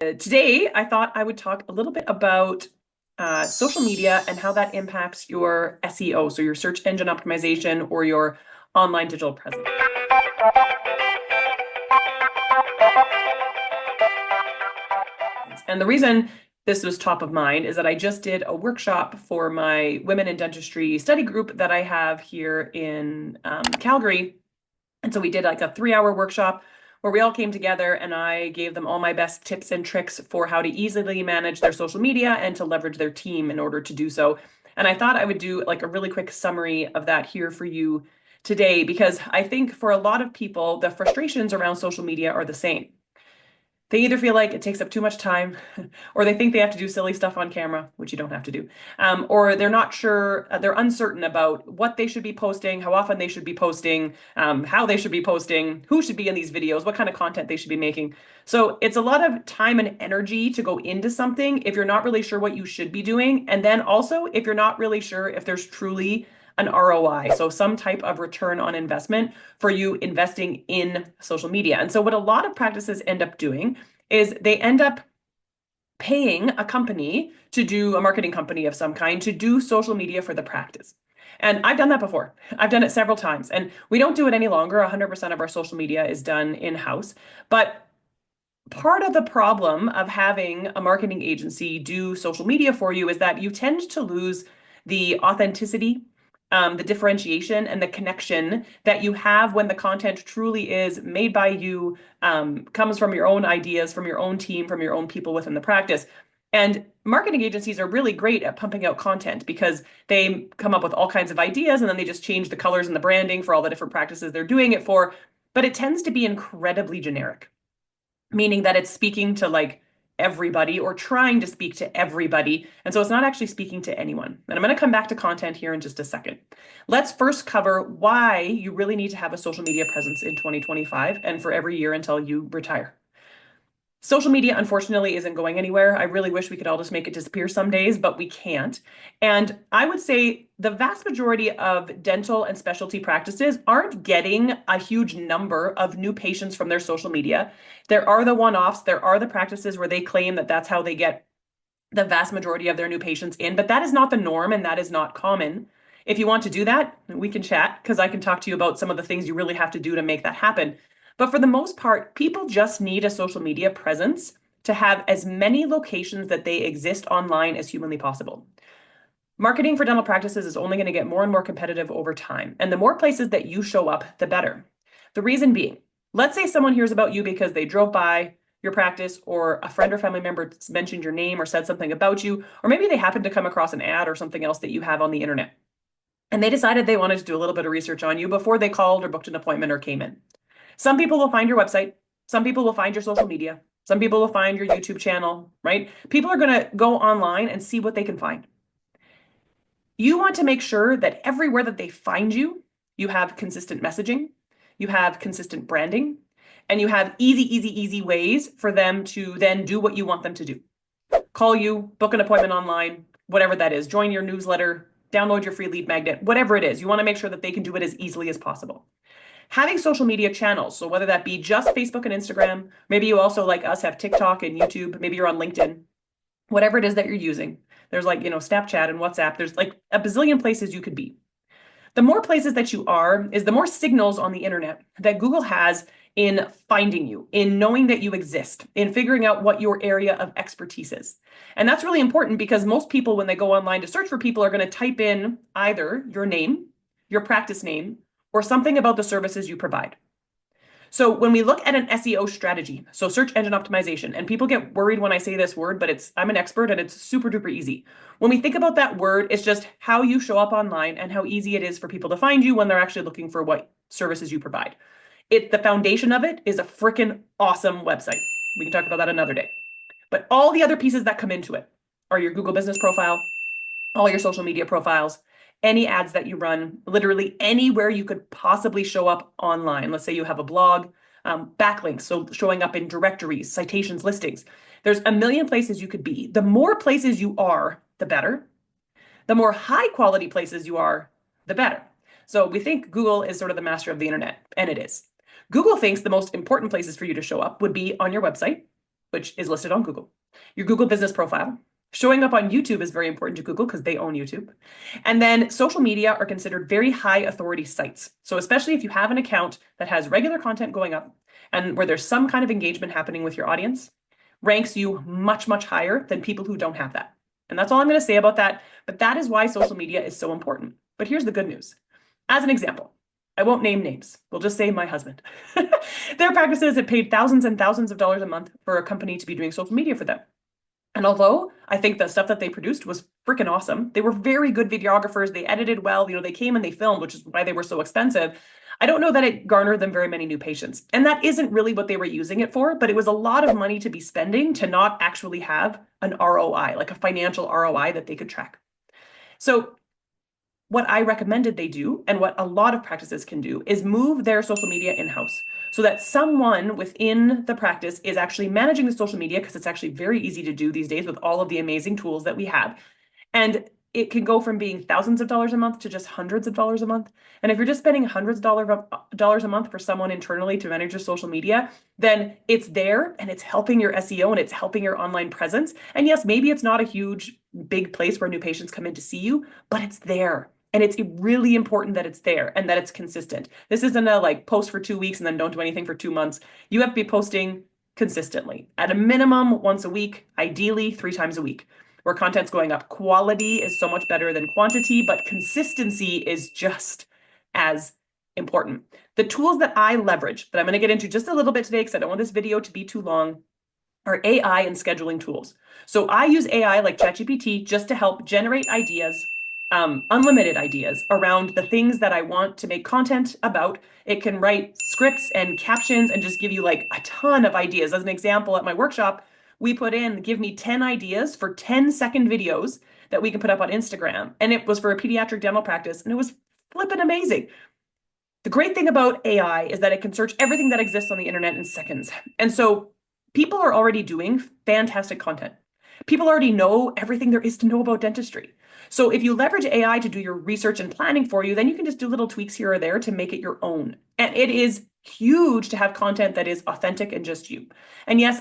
Today, I thought I would talk a little bit about social media and how that impacts your SEO, so your search engine optimization or your online digital presence. And the reason this was top of mind is that I just did a workshop for my women in dentistry study group that I have here in Calgary. And so we did like a 3-hour workshop where we all came together and I gave them all my best tips and tricks for how to easily manage their social media and to leverage their team in order to do so. And I thought I would do like a really quick summary of that here for you today, because I think for a lot of people, the frustrations around social media are the same. They either feel like it takes up too much time, or they think they have to do silly stuff on camera, which you don't have to do, or they're not sure, they're uncertain about what they should be posting, how often they should be posting, how they should be posting, who should be in these videos, what kind of content they should be making. So it's a lot of time and energy to go into something if you're not really sure what you should be doing. And then also if you're not really sure if there's truly an ROI, so some type of return on investment for you investing in social media. And so what a lot of practices end up doing is they end up paying a company to do, a marketing company of some kind, to do social media for the practice. And I've done that before. I've done it several times, and we don't do it any longer. 100% of our social media is done in-house. But part of the problem of having a marketing agency do social media for you is that you tend to lose the authenticity, the differentiation, and the connection that you have when the content truly is made by you, comes from your own ideas, from your own team, from your own people within the practice. And marketing agencies are really great at pumping out content because they come up with all kinds of ideas and then they just change the colors and the branding for all the different practices they're doing it for. But it tends to be incredibly generic, meaning that it's speaking to like everybody or trying to speak to everybody. And so it's not actually speaking to anyone. And I'm going to come back to content here in just a second. Let's first cover why you really need to have a social media presence in 2025 and for every year until you retire. Social media, unfortunately, isn't going anywhere. I really wish we could all just make it disappear some days, but we can't. And I would say the vast majority of dental and specialty practices aren't getting a huge number of new patients from their social media. There are the one-offs, there are the practices where they claim that that's how they get the vast majority of their new patients in, but that is not the norm and that is not common. If you want to do that, we can chat because I can talk to you about some of the things you really have to do to make that happen. But for the most part, people just need a social media presence to have as many locations that they exist online as humanly possible. Marketing for dental practices is only going to get more and more competitive over time. And the more places that you show up, the better. The reason being, let's say someone hears about you because they drove by your practice or a friend or family member mentioned your name or said something about you, or maybe they happened to come across an ad or something else that you have on the internet. And they decided they wanted to do a little bit of research on you before they called or booked an appointment or came in. Some people will find your website. Some people will find your social media. Some people will find your YouTube channel, right? People are going to go online and see what they can find. You want to make sure that everywhere that they find you, you have consistent messaging, you have consistent branding, and you have easy ways for them to then do what you want them to do. Call you, book an appointment online, whatever that is, join your newsletter, download your free lead magnet, whatever it is. You want to make sure that they can do it as easily as possible. Having social media channels, so whether that be just Facebook and Instagram, maybe you also, like us, have TikTok and YouTube, maybe you're on LinkedIn, whatever it is that you're using. There's like, Snapchat and WhatsApp. There's like a bazillion places you could be. The more places that you are is the more signals on the internet that Google has in finding you, in knowing that you exist, in figuring out what your area of expertise is. And that's really important because most people, when they go online to search for people, are going to type in either your name, your practice name, or something about the services you provide. So when we look at an SEO strategy, so search engine optimization, and people get worried when I say this word, but I'm an expert and it's super duper easy. When we think about that word, it's just how you show up online and how easy it is for people to find you when they're actually looking for what services you provide. The foundation of it is a freaking awesome website. We can talk about that another day. But all the other pieces that come into it are your Google business profile, all your social media profiles, any ads that you run, literally anywhere you could possibly show up online. Let's say you have a blog, backlinks, so showing up in directories, citations, listings. There's a million places you could be. The more places you are, the better. The more high quality places you are, the better. So we think Google is sort of the master of the internet, and it is. Google thinks the most important places for you to show up would be on your website, which is listed on Google, your Google business profile. Showing up on YouTube is very important to Google because they own YouTube. And then social media are considered very high authority sites. So especially if you have an account that has regular content going up and where there's some kind of engagement happening with your audience, ranks you much, much higher than people who don't have that. And that's all I'm going to say about that. But that is why social media is so important. But here's the good news. As an example, I won't name names. We'll just say my husband. Their practices had paid thousands and thousands of dollars a month for a company to be doing social media for them. And although I think the stuff that they produced was freaking awesome, they were very good videographers. They edited well. They came and they filmed, which is why they were so expensive. I don't know that it garnered them very many new patients. And that isn't really what they were using it for, but it was a lot of money to be spending to not actually have an ROI, like a financial ROI that they could track. So what I recommended they do, and what a lot of practices can do, is move their social media in-house so that someone within the practice is actually managing the social media, because it's actually very easy to do these days with all of the amazing tools that we have. And it can go from being thousands of dollars a month to just hundreds of dollars a month. And if you're just spending hundreds of dollars a month for someone internally to manage your social media, then it's there and it's helping your SEO and it's helping your online presence. And yes, maybe it's not a huge, big place where new patients come in to see you, but it's there. And it's really important that it's there and that it's consistent. This isn't a like post for 2 weeks and then don't do anything for 2 months. You have to be posting consistently at a minimum once a week, ideally 3 times a week, where content's going up. Quality is so much better than quantity, but consistency is just as important. The tools that I leverage, that I'm going to get into just a little bit today because I don't want this video to be too long, are AI and scheduling tools. So I use AI like ChatGPT just to help generate ideas, unlimited ideas around the things that I want to make content about. It can write scripts and captions and just give you like a ton of ideas. As an example, at my workshop, we put in, give me 10 ideas for 10-second videos that we can put up on Instagram. And it was for a pediatric dental practice, and it was flippin' amazing. The great thing about AI is that it can search everything that exists on the internet in seconds. And so people are already doing fantastic content. People already know everything there is to know about dentistry. So if you leverage AI to do your research and planning for you, then you can just do little tweaks here or there to make it your own. And it is huge to have content that is authentic and just you. And yes,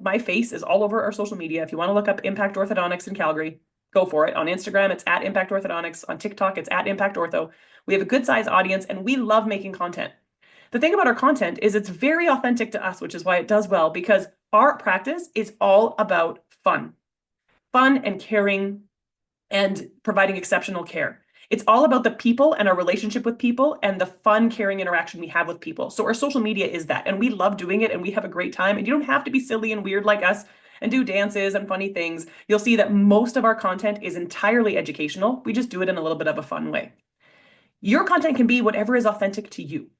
my face is all over our social media. If you want to look up Impact Orthodontics in Calgary, go for it. On Instagram, it's at Impact Orthodontics. On TikTok, it's at Impact Ortho. We have a good size audience and we love making content. The thing about our content is it's very authentic to us, which is why it does well, because our practice is all about fun and caring and providing exceptional care. It's all about the people and our relationship with people and the fun, caring interaction we have with people. So our social media is that, and we love doing it and we have a great time. And you don't have to be silly and weird like us and do dances and funny things. You'll see that most of our content is entirely educational. We just do it in a little bit of a fun way. Your content can be whatever is authentic to you.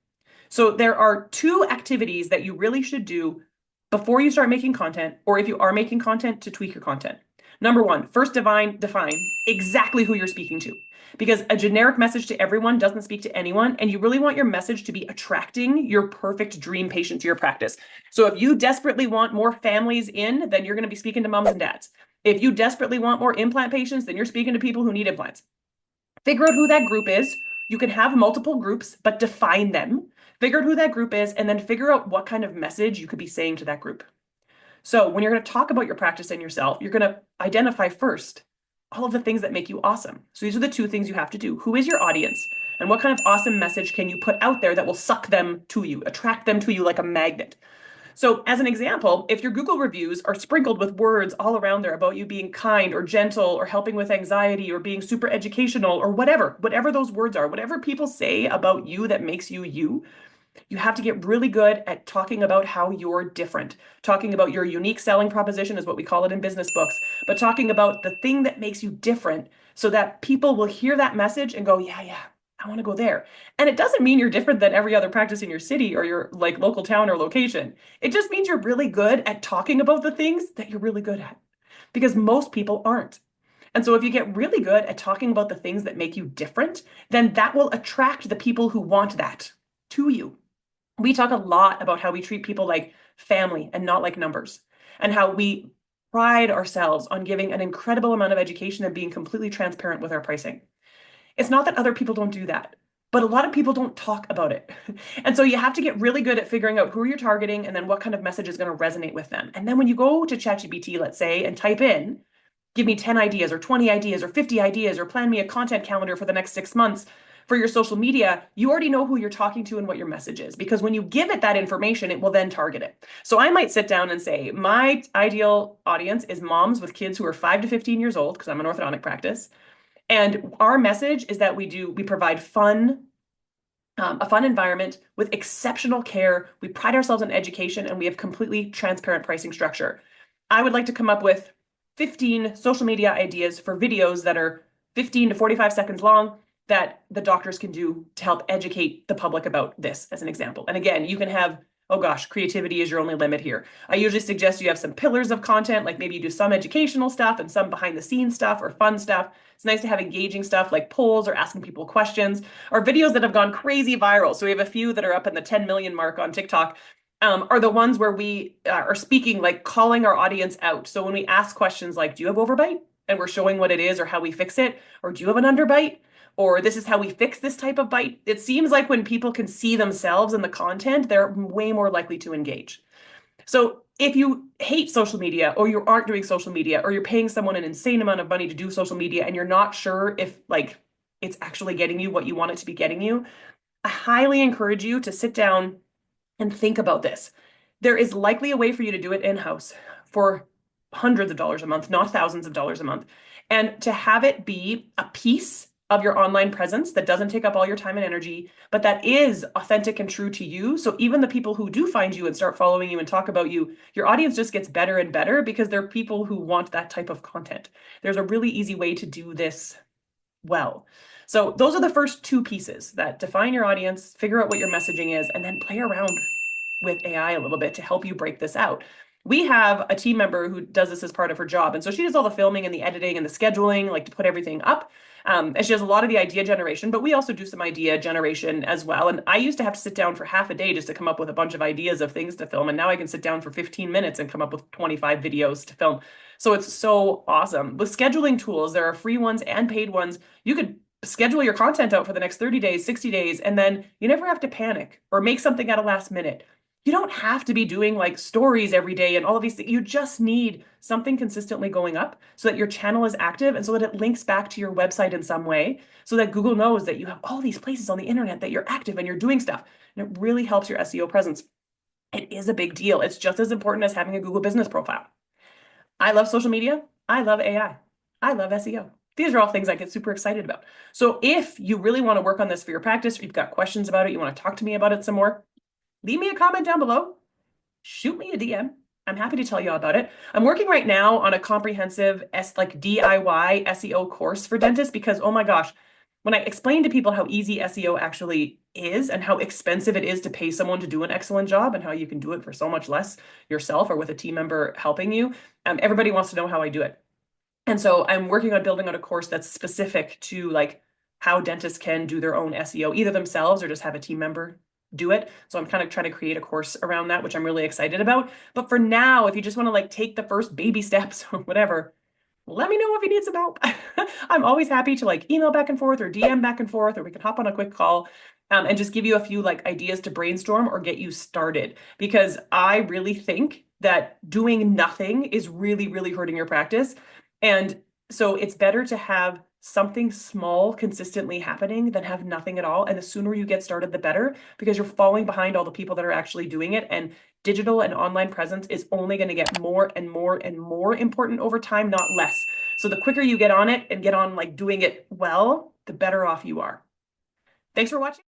So there are 2 activities that you really should do before you start making content, or if you are making content, to tweak your content. Number 1, first define exactly who you're speaking to, because a generic message to everyone doesn't speak to anyone, and you really want your message to be attracting your perfect dream patient to your practice. So if you desperately want more families in, then you're going to be speaking to moms and dads. If you desperately want more implant patients, then you're speaking to people who need implants. Figure out who that group is. You can have multiple groups, but define them. Figure out who that group is, and then figure out what kind of message you could be saying to that group. So when you're going to talk about your practice and yourself, you're going to identify first all of the things that make you awesome. So these are the 2 things you have to do. Who is your audience? And what kind of awesome message can you put out there that will suck them to you, attract them to you like a magnet? So as an example, if your Google reviews are sprinkled with words all around there about you being kind or gentle or helping with anxiety or being super educational or whatever those words are, whatever people say about you that makes you you, you have to get really good at talking about how you're different. Talking about your unique selling proposition is what we call it in business books, but talking about the thing that makes you different so that people will hear that message and go, yeah, I want to go there. And it doesn't mean you're different than every other practice in your city or your like local town or location. It just means you're really good at talking about the things that you're really good at, because most people aren't. And so if you get really good at talking about the things that make you different, then that will attract the people who want that to you. We talk a lot about how we treat people like family and not like numbers, and how we pride ourselves on giving an incredible amount of education and being completely transparent with our pricing. It's not that other people don't do that, but a lot of people don't talk about it. And so you have to get really good at figuring out who you're targeting and then what kind of message is going to resonate with them. And then when you go to ChatGPT, let's say, and type in, give me 10 ideas or 20 ideas or 50 ideas or plan me a content calendar for the next 6 months for your social media, you already know who you're talking to and what your message is. Because when you give it that information, it will then target it. So I might sit down and say, my ideal audience is moms with kids who are 5 to 15 years old, because I'm an orthodontic practice. And our message is that we provide a fun environment with exceptional care. We pride ourselves on education and we have completely transparent pricing structure. I would like to come up with 15 social media ideas for videos that are 15 to 45 seconds long that the doctors can do to help educate the public about this, as an example. And again, you can have, oh gosh, creativity is your only limit here. I usually suggest you have some pillars of content, like maybe you do some educational stuff and some behind the scenes stuff or fun stuff. It's nice to have engaging stuff like polls or asking people questions or videos that have gone crazy viral. So we have a few that are up in the 10 million mark on TikTok. Are the ones where we are speaking, like calling our audience out. So when we ask questions like, do you have overbite? And we're showing what it is or how we fix it. Or do you have an underbite? Or this is how we fix this type of bite. It seems like when people can see themselves in the content, they're way more likely to engage. So if you hate social media or you aren't doing social media or you're paying someone an insane amount of money to do social media and you're not sure if like it's actually getting you what you want it to be getting you, I highly encourage you to sit down and think about this. There is likely a way for you to do it in-house for hundreds of dollars a month, not thousands of dollars a month. And to have it be a piece of your online presence that doesn't take up all your time and energy, but that is authentic and true to you. So even the people who do find you and start following you and talk about you, your audience just gets better and better because they're people who want that type of content. There's a really easy way to do this well. So those are the first two pieces that define your audience, figure out what your messaging is, and then play around with AI a little bit to help you break this out. We have a team member who does this as part of her job. And so she does all the filming and the editing and the scheduling, like to put everything up. And she does a lot of the idea generation, but we also do some idea generation as well. And I used to have to sit down for half a day just to come up with a bunch of ideas of things to film. And now I can sit down for 15 minutes and come up with 25 videos to film. So it's so awesome. With scheduling tools, there are free ones and paid ones. You could schedule your content out for the next 30 days, 60 days, and then you never have to panic or make something at a last minute. You don't have to be doing like stories every day and all of these things. You just need something consistently going up so that your channel is active and so that it links back to your website in some way so that Google knows that you have all these places on the internet that you're active and you're doing stuff. And it really helps your SEO presence. It is a big deal. It's just as important as having a Google business profile. I love social media. I love AI. I love SEO. These are all things I get super excited about. So if you really want to work on this for your practice, or you've got questions about it, you want to talk to me about it some more, leave me a comment down below. Shoot me a DM. I'm happy to tell you all about it. I'm working right now on a comprehensive DIY SEO course for dentists because, oh my gosh, when I explain to people how easy SEO actually is and how expensive it is to pay someone to do an excellent job and how you can do it for so much less yourself or with a team member helping you, everybody wants to know how I do it. And so I'm working on building out a course that's specific to like how dentists can do their own SEO, either themselves or just have a team member do it. So I'm kind of trying to create a course around that, which I'm really excited about. But for now, if you just want to like take the first baby steps or whatever, let me know if you need some help. I'm always happy to like email back and forth or DM back and forth, or we can hop on a quick call and just give you a few like ideas to brainstorm or get you started. Because I really think that doing nothing is really, really hurting your practice. And so it's better to have something small consistently happening than have nothing at all. And the sooner you get started, the better, because you're falling behind all the people that are actually doing it. And digital and online presence is only going to get more and more and more important over time, not less. So the quicker you get on it and get on like doing it well, the better off you are. Thanks for watching.